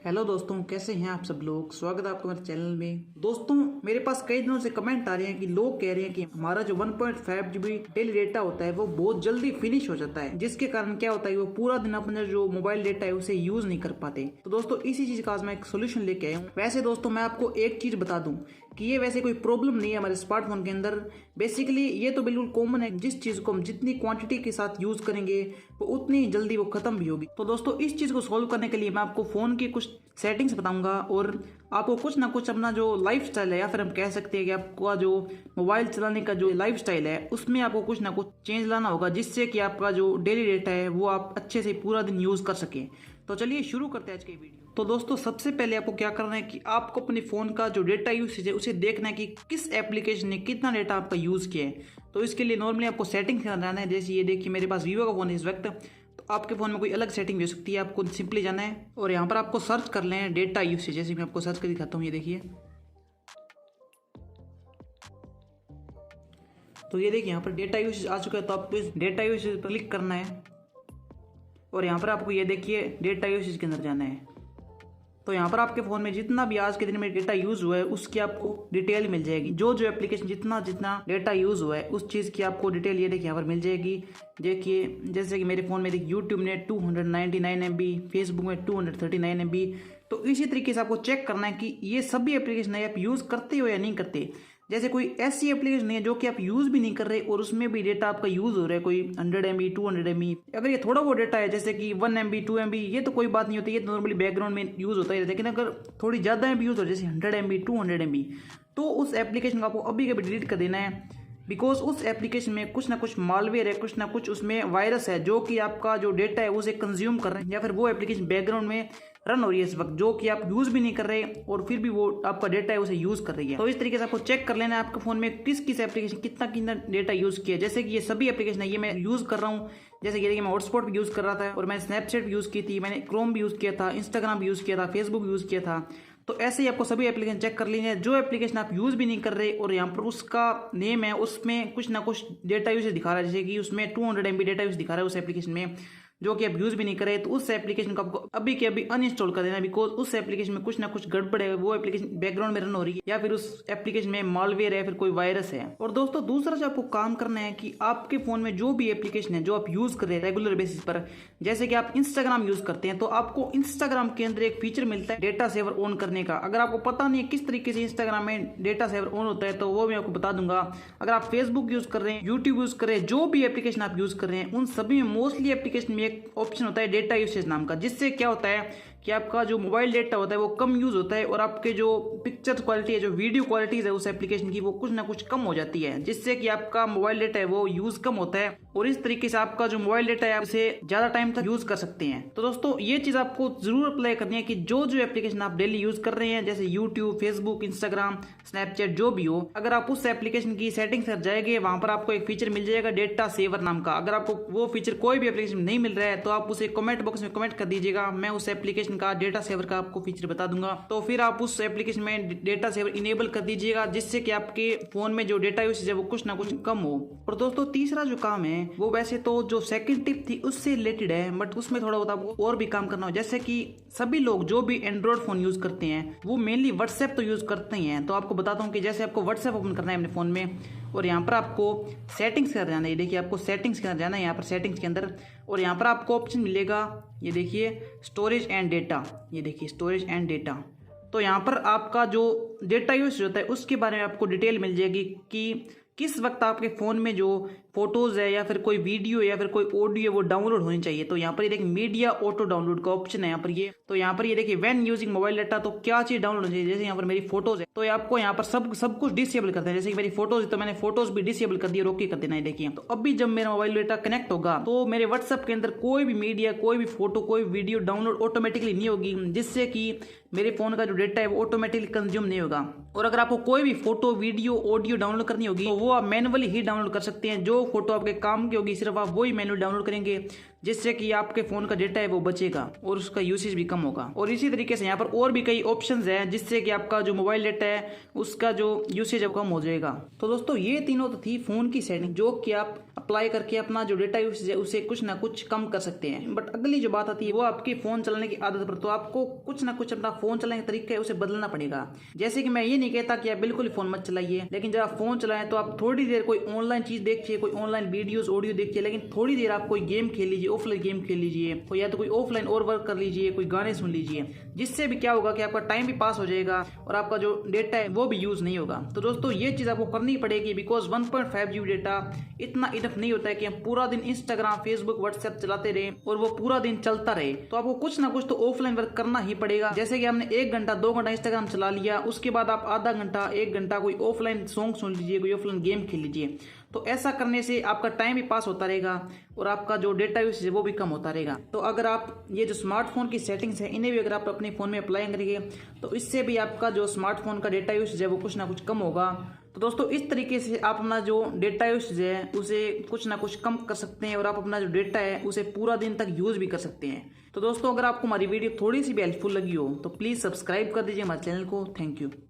Hello दोस्तों, कैसे हैं आप सब लोग। स्वागत है आपका मेरे चैनल में। दोस्तों, मेरे पास कई दिनों से कमेंट आ रहे हैं कि लोग कह रहे हैं कि हमारा जो 1.5 GB डेली डेटा होता है वो बहुत जल्दी फिनिश हो जाता है, जिसके कारण क्या होता है वो पूरा दिन अपना जो मोबाइल डेटा है उसे यूज नहीं कर पाते। तो दोस्तों, इसी चीज का आज मैं एक सोल्यूशन लेके आया हूँ। वैसे दोस्तों, मैं आपको एक चीज बता दूं कि ये वैसे कोई प्रॉब्लम नहीं है हमारे स्मार्टफोन के अंदर। बेसिकली ये तो बिल्कुल कॉमन है, जिस चीज को हम जितनी क्वांटिटी के साथ यूज करेंगे वो उतनी जल्दी वो खत्म भी होगी। तो दोस्तों, इस चीज को सोल्व करने के लिए मैं आपको फोन की कुछ सेटिंग्स बताऊंगा और आपको कुछ ना कुछ अपना जो लाइफ स्टाइल है, या फिर हम कह सकते हैं कि आपका जो मोबाइल चलाने का जो लाइफ स्टाइल है उसमें आपको कुछ ना कुछ चेंज लाना होगा, जिससे कि आपका जो डेली डेटा है वो आप अच्छे से पूरा दिन यूज कर सकें। तो चलिए शुरू करते हैं आज की वीडियो। तो दोस्तों, सबसे पहले आपको क्या करना है कि आपको अपने फोन का जो डेटा यूसेज है उसे देखना है कि किस एप्लीकेशन ने कितना डेटा आपका यूज किया है। तो इसके लिए नॉर्मली आपको सेटिंग्स में जाना है। जैसे ये देखिए, मेरे पास वीवो का फोन है इस वक्त, तो आपके फोन में कोई अलग सेटिंग भी हो सकती है। आपको सिंपली जाना है और यहाँ पर आपको सर्च कर लें डेटा यूसेज। जैसे मैं आपको सर्च कर दिखाता हूँ, ये देखिए। तो ये देखिए, यहाँ पर डेटा यूसेज आ चुका है, तो आपको इस डेटा यूसेज पर क्लिक करना है और यहाँ पर आपको ये देखिए डेटा यूसेज के अंदर जाना है। तो यहाँ पर आपके फ़ोन में जितना भी आज के दिन में डेटा यूज़ हुआ है उसकी आपको डिटेल मिल जाएगी। जो जो एप्लीकेशन जितना जितना डेटा यूज़ हुआ है उस चीज़ की आपको डिटेल ये देखिए यहाँ पर मिल जाएगी। देखिए, जैसे कि मेरे फ़ोन में देखिए यूट्यूब ने 299 MB, फेसबुक में 239 MB। तो इसी तरीके से आपको चेक करना है कि ये सभी एप्लीकेशन आप यूज़ करते हो या नहीं करते। जैसे कोई ऐसी एप्लीकेशन नहीं है जो कि आप यूज़ भी नहीं कर रहे और उसमें भी डेटा आपका यूज़ हो रहा है, कोई 100 MB 200 MB। अगर ये थोड़ा बहुत डेटा है जैसे कि 1 MB 2 MB, ये तो कोई बात नहीं होती, ये तो नॉर्मली बैकग्राउंड में यूज़ होता है। लेकिन अगर थोड़ी ज़्यादा MB यूज़ हो जैसे 100 MB 200 MB, तो उस एप्लीकेशन को आपको अभी कभी डिलीट कर देना है। बिकॉज उस एप्लीकेशन में कुछ ना कुछ मालवेयर है, कुछ ना कुछ उसमें वायरस है जो कि आपका जो डेटा है उसे कंज्यूम कर रहे हैं, या फिर वो एप्लीकेशन बैकग्राउंड में रन हो रही है इस वक्त, जो कि आप यूज़ भी नहीं कर रहे और फिर भी वो आपका डेटा है उसे यूज़ कर रही है। तो इस तरीके से आपको चेक कर लेना है आपके फ़ोन में किस किस एप्लीकेशन कितना कितना डेटा यूज़ किया। जैसे कि ये सभी एप्लीकेशन है, ये मैं यूज़ कर रहा हूँ। जैसे कि देखिए, मैं हॉटस्पॉट भी यूज़ कर रहा था और मैंने स्नैपचैट भी यूज़ की थी, मैंने क्रोम भी यूज़ किया था, इंस्टाग्राम भी यूज़ किया था, फेसबुक यूज़ किया था। तो ऐसे ही आपको सभी एप्लीकेशन चेक कर लेनी है। जो एप्लीकेशन आप यूज़ भी नहीं कर रहे और यहाँ पर उसका नेम है, उसमें कुछ ना कुछ डेटा यूज दिखा रहा है, जैसे कि उसमें 200 MB डेटा यूज दिखा रहा है उस एप्लीकेशन में, जो कि आप यूज़ भी नहीं करें, तो उस एप्लीकेशन को आपको अभी के अभी अनइंस्टॉल कर देना। बिकॉज उस एप्लीकेशन में कुछ ना कुछ गड़बड़ है, वो एप्लीकेशन बैकग्राउंड में रन हो रही है, या फिर उस एप्लीकेशन में मालवेयर है, फिर कोई वायरस है। और दोस्तों, दूसरा जो आपको काम करना है कि आपके फोन में जो भी एप्लीकेशन है जो आप यूज़ कर रहे हैं रेगुलर बेसिस पर, जैसे कि आप इंस्टाग्राम यूज़ करते हैं, तो आपको इंस्टाग्राम के अंदर एक फीचर मिलता है डेटा सेवर ऑन करने का। अगर आपको पता नहीं है किस तरीके से इंस्टाग्राम में डेटा सेवर ऑन होता है तो वो मैं आपको बता दूंगा। अगर आप फेसबुक यूज़ कर रहे हैं, यूट्यूब यूज़ कर रहे हैं, जो भी एप्लीकेशन आप यूज़ कर रहे हैं, उन सभी में मोस्टली एप्लीकेशन में एक ऑप्शन होता है डेटा यूसेज नाम का, जिससे क्या होता है कि आपका जो मोबाइल डेटा होता है वो कम यूज होता है और आपके जो पिक्चर क्वालिटी है, जो वीडियो क्वालिटीज है उस एप्लीकेशन की, वो कुछ ना कुछ कम हो जाती है, जिससे कि आपका मोबाइल डेटा है वो यूज कम होता है और इस तरीके से आपका जो मोबाइल डेटा है आप इसे ज्यादा टाइम तक यूज कर सकते हैं। तो दोस्तों, ये चीज आपको जरूर अप्लाई करनी है कि जो जो एप्लीकेशन आप डेली यूज कर रहे हैं, जैसे यूट्यूब, फेसबुक, इंस्टाग्राम, स्नैपचैट, जो भी हो, अगर आप उस एप्लीकेशन की सेटिंग्स कर जाएंगे, वहां पर आपको एक फीचर मिल जाएगा डेटा सेवर नाम का। अगर आपको वो फीचर कोई भी एप्लीकेशन में नहीं मिल रहा है तो आप उसे कमेंट बॉक्स में कमेंट कर दीजिएगा, मैं उस एप्लीकेशन का डेटा सेवर आपको फीचर बता दूंगा। तो फिर आप उस एप्लीकेशन में डेटा सेवर इनेबल कर दीजिएगा, जिससे कि आपके फोन में जो डेटा यूसेज है वो कुछ ना कुछ कम हो। और दोस्तों, तीसरा जो काम है वो वैसे तो जो सेकंड टिप थी उससे रिलेटेड है, बट उसमें थोड़ा बहुत आपको और भी काम करना हो। जैसे कि सभी लोग जो भी एंड्रॉइड फोन यूज करते हैं वो मेनली व्हाट्सएप तो यूज करते ही हैं। तो आपको बताता हूँ कि जैसे आपको व्हाट्सएप ओपन करना है अपने फोन में और यहाँ पर आपको सेटिंग्स के अंदर जाना है। देखिए, आपको सेटिंग्स के अंदर जाना है, यहाँ पर सेटिंग्स के अंदर, और यहाँ पर आपको ऑप्शन मिलेगा, ये देखिए स्टोरेज एंड डेटा। ये देखिए स्टोरेज एंड डेटा। तो यहाँ पर आपका जो डेटा यूज होता है उसके बारे में आपको डिटेल मिल जाएगी कि किस वक्त आपके फ़ोन में जो फोटोज़ है या फिर कोई वीडियो या फिर कोई ऑडियो वो डाउनलोड होनी चाहिए। तो यहाँ पर ये देखिए मीडिया ऑटो डाउनलोड का ऑप्शन है यहाँ पर ये। तो यहाँ पर ये देखिए व्हेन यूजिंग मोबाइल डाटा, तो क्या चीज़ डाउनलोड होनी चाहिए। जैसे यहाँ पर मेरी फोटोज़ है तो ये आपको यहाँ पर सब कुछ डिसेबल करते हैं। जैसे कि मेरी फोटोज़ है तो मैंने फोटोज़ भी डिसेबल कर दी, रोके कर देना है। देखिए, तो अभी जब मेरा मोबाइल डाटा कनेक्ट होगा तो मेरे व्हाट्सएप के अंदर कोई भी मीडिया, कोई भी फोटो, कोई वीडियो डाउनलोड ऑटोमेटिकली नहीं होगी, जिससे कि मेरे फोन का जो डेटा है वो ऑटोमेटिकली कंज्यूम नहीं होगा। और अगर आपको कोई भी फोटो, वीडियो, ऑडियो डाउनलोड करनी होगी तो वो आप मैनुअली ही डाउनलोड कर सकते हैं, जो जो फोटो आपके काम की होगी सिर्फ आप वही मैन्युअली डाउनलोड करेंगे, जिससे कि आपके फोन का डेटा है वो बचेगा और उसका यूसेज भी कम होगा। और इसी तरीके से यहाँ पर और भी कई ऑप्शंस हैं जिससे कि आपका जो मोबाइल डेटा है उसका जो यूसेज है वो कम हो जाएगा। तो दोस्तों ये तीनों तो थी फोन की सेटिंग जो कि आप अप्लाई करके अपना जो डेटा यूसेज है उसे कुछ ना कुछ कम कर सकते हैं। बट अगली जो बात आती है वो आपके फोन चलाने की आदत पर। तो आपको कुछ ना कुछ अपना फोन चलाने का तरीका है उसे बदलना पड़ेगा। जैसे कि मैं ये नहीं कहता कि आप बिल्कुल फोन मत चलाइए, लेकिन जब आप फोन चलाएं तो आप थोड़ी देर कोई ऑनलाइन चीज देखिए, कोई ऑनलाइन वीडियोस ऑडियो देखिए, लेकिन थोड़ी देर आप कोई गेम खेल लीजिए, ऑफलाइन गेम खेल लीजिए, या तो कोई ऑफलाइन और वर्क कर लीजिए, कोई गाने सुन लीजिए, जिससे भी क्या होगा कि आपका टाइम भी पास हो जाएगा और आपका जो डेटा है वो भी यूज नहीं होगा। तो दोस्तों ये चीज आपको करनी पड़ेगी, बिकॉज 1.5 GB डेटा इतना इनफ नहीं होता है कि हम पूरा दिन इंस्टाग्राम, फेसबुक, व्हाट्सएप चलाते रहे और वो पूरा दिन चलता रहे। तो आपको कुछ ना कुछ तो ऑफलाइन वर्क करना ही पड़ेगा। जैसे कि आपने 1 घंटा 2 घंटा इंस्टाग्राम चला लिया, उसके बाद आप आधा घंटा 1 घंटा कोई ऑफलाइन सॉन्ग सुन लीजिए, कोई ऑफलाइन गेम खेल लीजिए। तो ऐसा करने से आपका टाइम भी पास होता रहेगा और आपका जो डेटा यूसेज है वो भी कम होता रहेगा। तो अगर आप ये जो स्मार्टफोन की सेटिंग्स है इन्हें भी अगर आप अपने फ़ोन में अप्लाई करेंगे तो इससे भी आपका जो स्मार्टफोन का डेटा यूसेज है वो कुछ ना कुछ कम होगा। तो दोस्तों इस तरीके से आप अपना जो डेटा यूसेज है उसे कुछ ना कुछ कम कर सकते हैं और आप अपना जो डेटा है उसे पूरा दिन तक यूज़ भी कर सकते हैं। तो दोस्तों अगर आपको हमारी वीडियो थोड़ी सी भी हेल्पफुल लगी हो तो प्लीज़ सब्सक्राइब कर दीजिए हमारे चैनल को। Thank you.